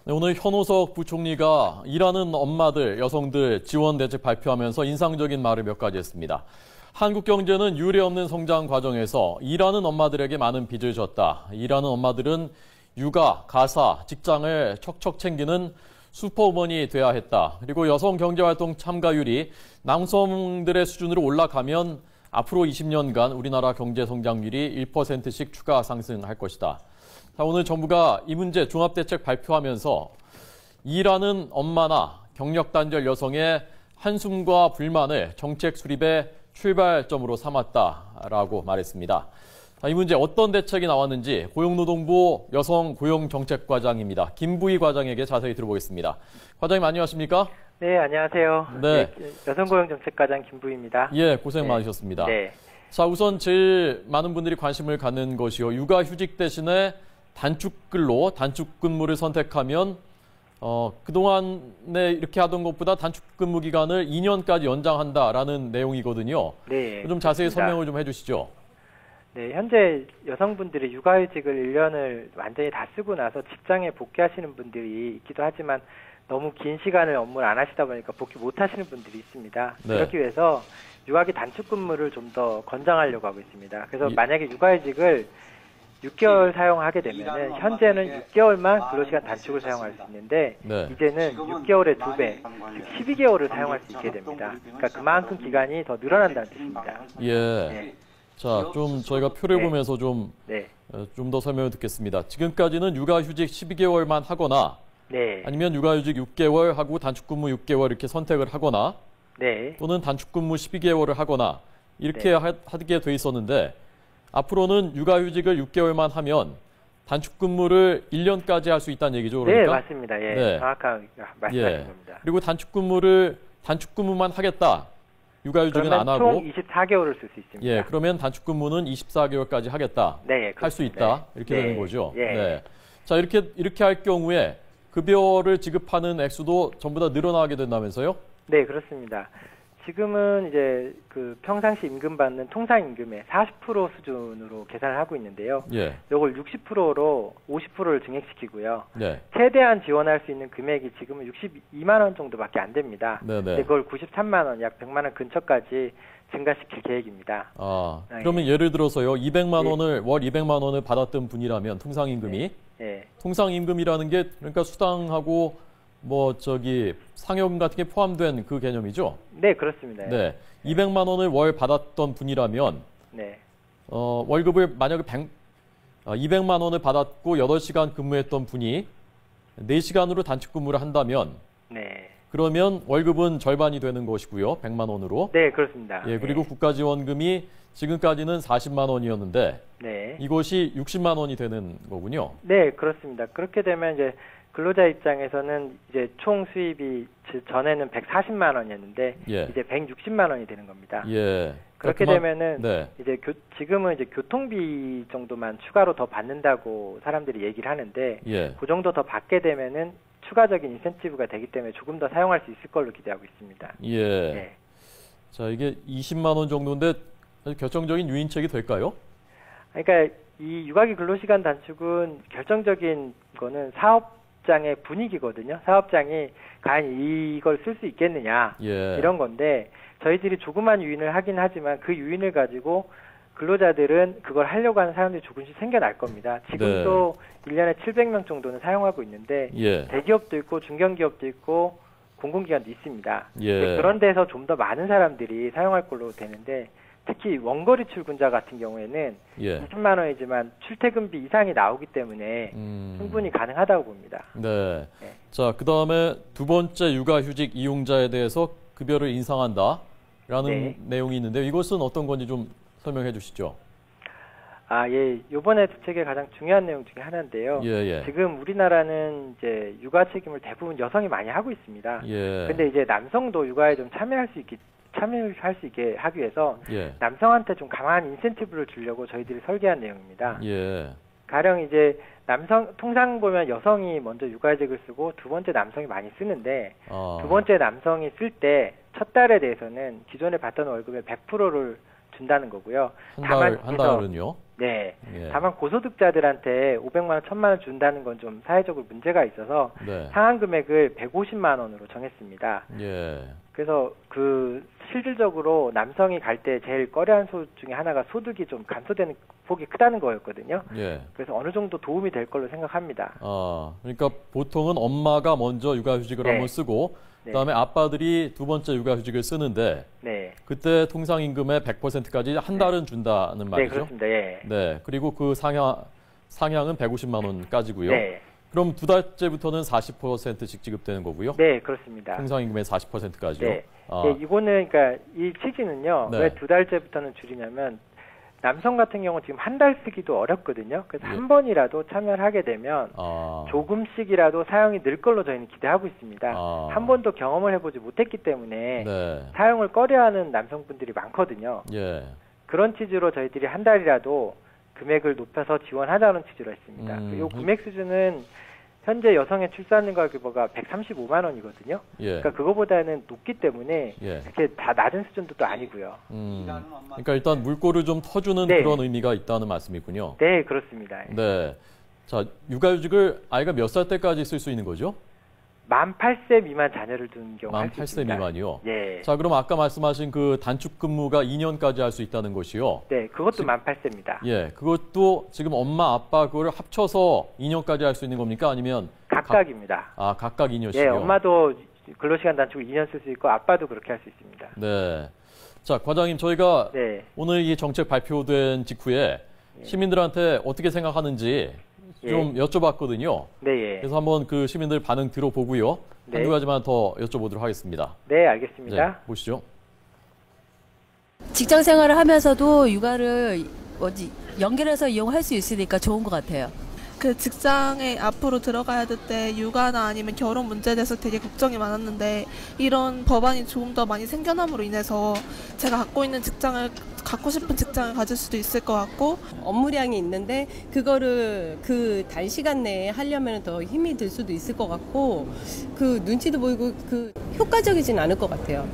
네, 오늘 현오석 부총리가 일하는 엄마들, 여성들 지원 대책 발표하면서 인상적인 말을 몇 가지 했습니다. 한국 경제는 유례없는 성장 과정에서 일하는 엄마들에게 많은 빚을 졌다. 일하는 엄마들은 육아, 가사, 직장을 척척 챙기는 슈퍼우먼이 돼야 했다. 그리고 여성 경제활동 참가율이 남성들의 수준으로 올라가면 앞으로 20년간 우리나라 경제 성장률이 1%씩 추가 상승할 것이다. 자, 오늘 정부가 이 문제 종합대책 발표하면서 일하는 엄마나 경력 단절 여성의 한숨과 불만을 정책 수립의 출발점으로 삼았다라고 말했습니다. 자, 이 문제 어떤 대책이 나왔는지 고용노동부 여성고용정책과장입니다. 김부희 과장에게 자세히 들어보겠습니다. 과장님 안녕하십니까? 네, 안녕하세요. 네. 여성고용정책과장 김부희입니다. 예, 고생 많으셨습니다. 네. 자, 우선 제일 많은 분들이 관심을 갖는 것이요. 육아휴직 대신에 단축근로, 단축근무를 선택하면 그동안에 이렇게 하던 것보다 단축근무 기간을 2년까지 연장한다라는 내용이거든요. 네. 좀 자세히 그렇습니다. 설명을 좀 해주시죠. 네, 현재 여성분들이 육아휴직을 1년을 완전히 다 쓰고 나서 직장에 복귀하시는 분들이 있기도 하지만 너무 긴 시간을 업무를 안 하시다 보니까 복귀 못 하시는 분들이 있습니다. 네. 그렇기 위해서 육아기 단축근무를 좀 더 권장하려고 하고 있습니다. 그래서 예. 만약에 육아휴직을 6개월 사용하게 되면은 현재는 6개월만 근로시간 단축을 사용할 수 있는데 네. 이제는 6개월의 2배, 즉 12개월을 사용할 수 있게 됩니다. 그러니까 그만큼 기간이 더 늘어난다는 뜻입니다. 예. 네. 자, 좀 저희가 표를 네. 보면서 좀 네. 더 설명을 듣겠습니다. 지금까지는 육아휴직 12개월만 하거나 네. 아니면 육아휴직 6개월 하고 단축근무 6개월 이렇게 선택을 하거나 네. 또는 단축근무 12개월을 하거나 이렇게 네. 하게 돼 있었는데 앞으로는 육아휴직을 6개월만 하면 단축근무를 1년까지 할 수 있다는 얘기죠, 네, 그러니까? 맞습니다. 예. 네. 정확한 말씀하신 예. 겁니다. 그리고 단축근무만 하겠다. 육아휴직은 그러면 안 하고. 총 24개월을 쓸 수 있습니다. 예, 그러면 단축근무는 24개월까지 하겠다. 네, 할 수 그렇습니다. 있다. 이렇게 네. 되는 거죠. 예. 네. 자, 이렇게 할 경우에 급여를 지급하는 액수도 전부 다 늘어나게 된다면서요? 네, 그렇습니다. 지금은 이제 그 평상시 임금 받는 통상임금의 40% 수준으로 계산을 하고 있는데요. 예. 요걸 60%로 50%를 증액시키고요. 네. 최대한 지원할 수 있는 금액이 지금은 62만 원 정도밖에 안 됩니다. 네, 네. 근데 그걸 93만 원, 약 100만 원 근처까지 증가시킬 계획입니다. 아, 네. 그러면 예를 들어서요. 200만 예. 원을 월 200만 원을 받았던 분이라면 통상임금이 예. 통상임금이라는 게 그러니까 수당하고 상여금 같은 게 포함된 그 개념이죠? 네, 그렇습니다. 네. 200만 원을 월 받았던 분이라면 네. 월급을 만약에 200만 원을 받았고 8시간 근무했던 분이 4시간으로 단축근무를 한다면 네. 그러면 월급은 절반이 되는 것이고요. 100만 원으로. 네, 그렇습니다. 예, 그리고 네. 국가지원금이 지금까지는 40만 원이었는데 네. 이것이 60만 원이 되는 거군요. 네, 그렇습니다. 그렇게 되면 이제 근로자 입장에서는 이제 총 수입이 전에는 140만 원이었는데 예. 이제 160만 원이 되는 겁니다. 예. 그렇게 되면은 네. 이제 지금은 이제 교통비 정도만 추가로 더 받는다고 사람들이 얘기를 하는데 예. 그 정도 더 받게 되면은 추가적인 인센티브가 되기 때문에 조금 더 사용할 수 있을 걸로 기대하고 있습니다. 예. 네. 자, 이게 20만 원 정도인데 아주 결정적인 유인책이 될까요? 그러니까 이 육아기 근로시간 단축은 결정적인 거는 사업장의 분위기거든요. 사업장이 과연 이걸 쓸 수 있겠느냐 예. 이런 건데 저희들이 조그만 유인을 하긴 하지만 그 유인을 가지고 근로자들은 그걸 하려고 하는 사람들이 조금씩 생겨날 겁니다. 지금도 1년에 700명 정도는 사용하고 있는데 예. 대기업도 있고 중견기업도 있고 공공기관도 있습니다. 예. 그런 데서 좀 더 많은 사람들이 사용할 걸로 되는데 특히 원거리 출근자 같은 경우에는 예. 20만 원이지만 출퇴근비 이상이 나오기 때문에 충분히 가능하다고 봅니다. 네. 네. 자, 그다음에 두 번째 육아휴직 이용자에 대해서 급여를 인상한다라는 네. 내용이 있는데 이것은 어떤 건지 좀 설명해 주시죠. 아, 예. 요번에 대책의 가장 중요한 내용 중에 하나인데요. 예, 예. 지금 우리나라는 이제 육아 책임을 대부분 여성이 많이 하고 있습니다. 예. 근데 이제 남성도 육아에 좀 참여할 수 있게 하기 위해서 예. 남성한테 좀 강한 인센티브를 주려고 저희들이 설계한 내용입니다. 예. 가령 이제 통상 보면 여성이 먼저 육아휴직을 쓰고 두 번째 남성이 많이 쓰는데 두 번째 남성이 쓸 때 첫 달에 대해서는 기존에 받던 월급의 100%를 준다는 거고요. 한 달은요? 네. 예. 다만 고소득자들한테 500만 원, 1000만 원 준다는 건 좀 사회적으로 문제가 있어서 네. 상한 금액을 150만 원으로 정했습니다. 예. 그래서 실질적으로 남성이 갈 때 제일 꺼려하는 소득 중에 하나가 소득이 좀 감소되는 폭이 크다는 거였거든요. 예. 그래서 어느 정도 도움이 될 걸로 생각합니다. 그러니까 보통은 엄마가 먼저 육아휴직을 네. 한번 쓰고 네. 그다음에 아빠들이 두 번째 육아휴직을 쓰는데 네. 그때 통상임금의 100%까지 한 달은 준다는 말이죠. 네, 그렇습니다. 예. 네. 그리고 그 상향은 150만 원까지고요. 네. 그럼 두 달째부터는 40%씩 지급되는 거고요. 네, 그렇습니다. 통상임금의 40%까지요. 네. 이거는 그러니까 이 취지는요. 네. 왜 두 달째부터는 줄이냐면 남성 같은 경우 지금 한 달 쓰기도 어렵거든요. 그래서 한 번이라도 참여를 하게 되면 조금씩이라도 사용이 늘 걸로 저희는 기대하고 있습니다. 한 번도 경험을 해보지 못했기 때문에 네. 사용을 꺼려하는 남성분들이 많거든요. 예. 그런 취지로 저희들이 한 달이라도 금액을 높여서 지원하자는 취지로 했습니다. 이 금액 수준은 현재 여성의 출산과 규모가 135만 원이거든요. 예. 그러니까 그거보다는 높기 때문에 예. 그렇게 다 낮은 수준도 또 아니고요. 그러니까 일단 물꼬를 좀 터주는 네. 그런 의미가 있다는 말씀이군요. 네, 그렇습니다. 네. 자, 육아휴직을 아이가 몇 살 때까지 쓸 수 있는 거죠? 만 8세 미만 자녀를 둔 경우 만 할 수 8세 있습니다. 미만이요? 예. 자, 그럼 아까 말씀하신 그 단축 근무가 2년까지 할 수 있다는 것이요? 네, 그것도 만 8세입니다. 예, 그것도 지금 엄마, 아빠 그걸 합쳐서 2년까지 할 수 있는 겁니까? 아니면 각각입니다. 각각 2년씩이요? 예, 엄마도 근로시간 단축을 2년 쓸 수 있고 아빠도 그렇게 할 수 있습니다. 네. 자, 과장님, 저희가 네. 오늘 이 정책 발표된 직후에 시민들한테 어떻게 생각하는지 좀 여쭤봤거든요. 네, 예. 그래서 한번 그 시민들 반응 들어보고요. 네. 한두 가지만 더 여쭤보도록 하겠습니다. 네, 알겠습니다. 네, 보시죠. 직장 생활을 하면서도 육아를 연결해서 이용할 수 있으니까 좋은 것 같아요. 그 직장에 앞으로 들어가야 될 때 육아나 아니면 결혼 문제에 대해서 되게 걱정이 많았는데 이런 법안이 조금 더 많이 생겨남으로 인해서 제가 갖고 싶은 직장을 가질 수도 있을 것 같고 업무량이 있는데 그거를 그 단시간 내에 하려면 더 힘이 들 수도 있을 것 같고 그 눈치도 보이고 그 효과적이진 않을 것 같아요.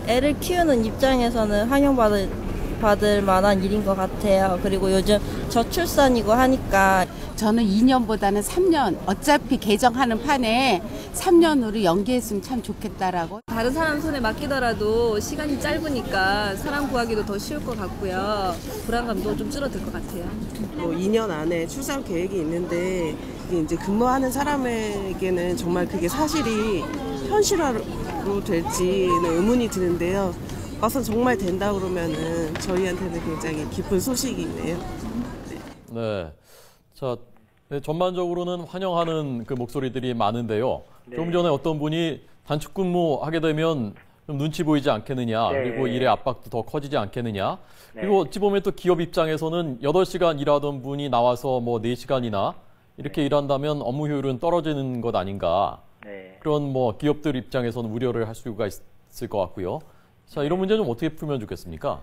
애를 키우는 입장에서는 환영받을 만한 일인 것 같아요. 그리고 요즘 저출산이고 하니까 저는 2년보다는 3년 어차피 개정하는 판에 3년으로 연기했으면 참 좋겠다라고. 다른 사람 손에 맡기더라도 시간이 짧으니까 사람 구하기도 더 쉬울 것 같고요. 불안감도 좀 줄어들 것 같아요. 2년 안에 출산 계획이 있는데 이게 이제 근무하는 사람에게는 정말 그게 사실이 현실화로 될지는 의문이 드는데요. 와서 정말 된다 그러면은 저희한테는 굉장히 기쁜 소식이네요. 네. 자, 전반적으로는 환영하는 그 목소리들이 많은데요. 네. 좀 전에 어떤 분이 단축 근무하게 되면 좀 눈치 보이지 않겠느냐. 네. 그리고 일의 압박도 더 커지지 않겠느냐. 네. 그리고 어찌 보면 또 기업 입장에서는 8시간 일하던 분이 나와서 뭐 4시간이나 이렇게 일한다면 업무 효율은 떨어지는 것 아닌가. 네. 그런 뭐 기업들 입장에서는 우려를 할 수가 있을 것 같고요. 자, 이런 문제 좀 어떻게 풀면 좋겠습니까?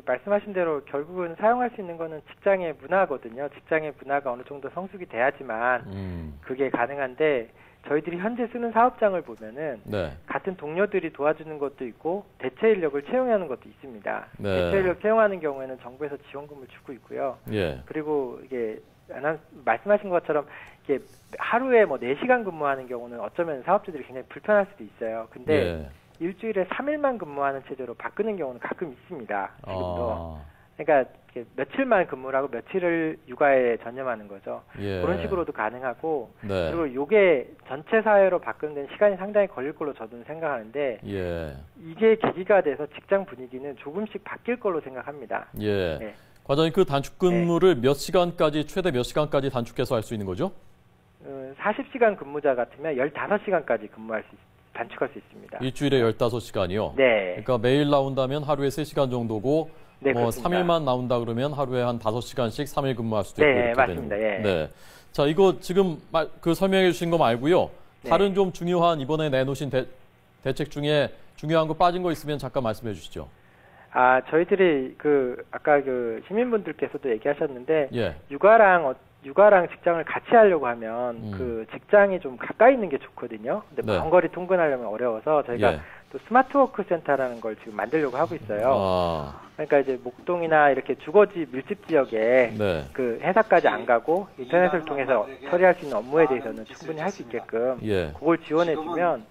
말씀하신 대로 결국은 사용할 수 있는 거는 직장의 문화거든요. 직장의 문화가 어느 정도 성숙이 돼야지만 그게 가능한데 저희들이 현재 쓰는 사업장을 보면은 네. 같은 동료들이 도와주는 것도 있고 대체 인력을 채용하는 것도 있습니다. 네. 대체 인력 채용하는 경우에는 정부에서 지원금을 주고 있고요. 예. 그리고 이게 말씀하신 것처럼 이게 하루에 뭐 4시간 근무하는 경우는 어쩌면 사업주들이 굉장히 불편할 수도 있어요. 근데 예. 일주일에 3일만 근무하는 체제로 바꾸는 경우는 가끔 있습니다. 지금도. 그러니까 며칠만 근무를 하고 며칠을 육아에 전념하는 거죠. 예. 그런 식으로도 가능하고 네. 그리고 이게 전체 사회로 바꾸는 데는 시간이 상당히 걸릴 걸로 저는 생각하는데 예. 이게 계기가 돼서 직장 분위기는 조금씩 바뀔 걸로 생각합니다. 예. 네. 과장님, 그 단축 근무를 몇 시간까지, 최대 몇 시간까지 단축해서 할 수 있는 거죠? 40시간 근무자 같으면 15시간까지 단축할 수 있습니다. 일주일에 15시간이요? 네. 그러니까 매일 나온다면 하루에 3시간 정도고, 네, 뭐 그렇습니다. 3일만 나온다 그러면 하루에 한 5시간씩 3일 근무할 수도 있고 네, 이렇게 맞습니다. 되는 예. 네. 자, 이거 지금 그 설명해 주신 거 말고요. 네. 다른 좀 중요한 이번에 내놓으신 대책 중에 중요한 거 빠진 거 있으면 잠깐 말씀해 주시죠. 저희들이 아까 시민분들께서도 얘기하셨는데 예. 육아랑 직장을 같이 하려고 하면 그 직장이 좀 가까이 있는 게 좋거든요. 근데 네. 먼 거리 통근하려면 어려워서 저희가 예. 또 스마트워크 센터라는 걸 지금 만들려고 하고 있어요. 아, 그러니까 이제 목동이나 이렇게 주거지 밀집 지역에 네. 그 회사까지 안 가고 인터넷을 통해서 처리할 수 있는 업무에 대해서는 충분히 할 수 있게끔 예. 그걸 지원해주면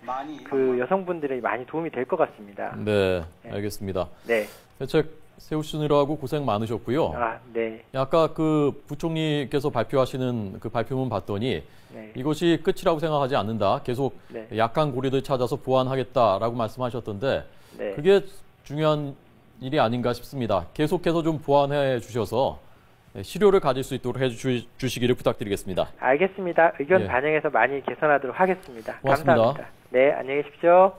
그 여성분들이 많이 도움이 될 것 같습니다. 네, 알겠습니다. 네. 대책 세우시느라고 고생 많으셨고요. 아, 네. 아까 그 부총리께서 발표하시는 그 발표문 봤더니 네. 이것이 끝이라고 생각하지 않는다. 계속 네. 약한 고리들 찾아서 보완하겠다라고 말씀하셨던데 네. 그게 중요한 일이 아닌가 싶습니다. 계속해서 좀 보완해 주셔서 실효를 가질 수 있도록 해주시기를 부탁드리겠습니다. 알겠습니다. 의견 예. 반영해서 많이 개선하도록 하겠습니다. 고맙습니다. 감사합니다. 네, 안녕히 계십시오.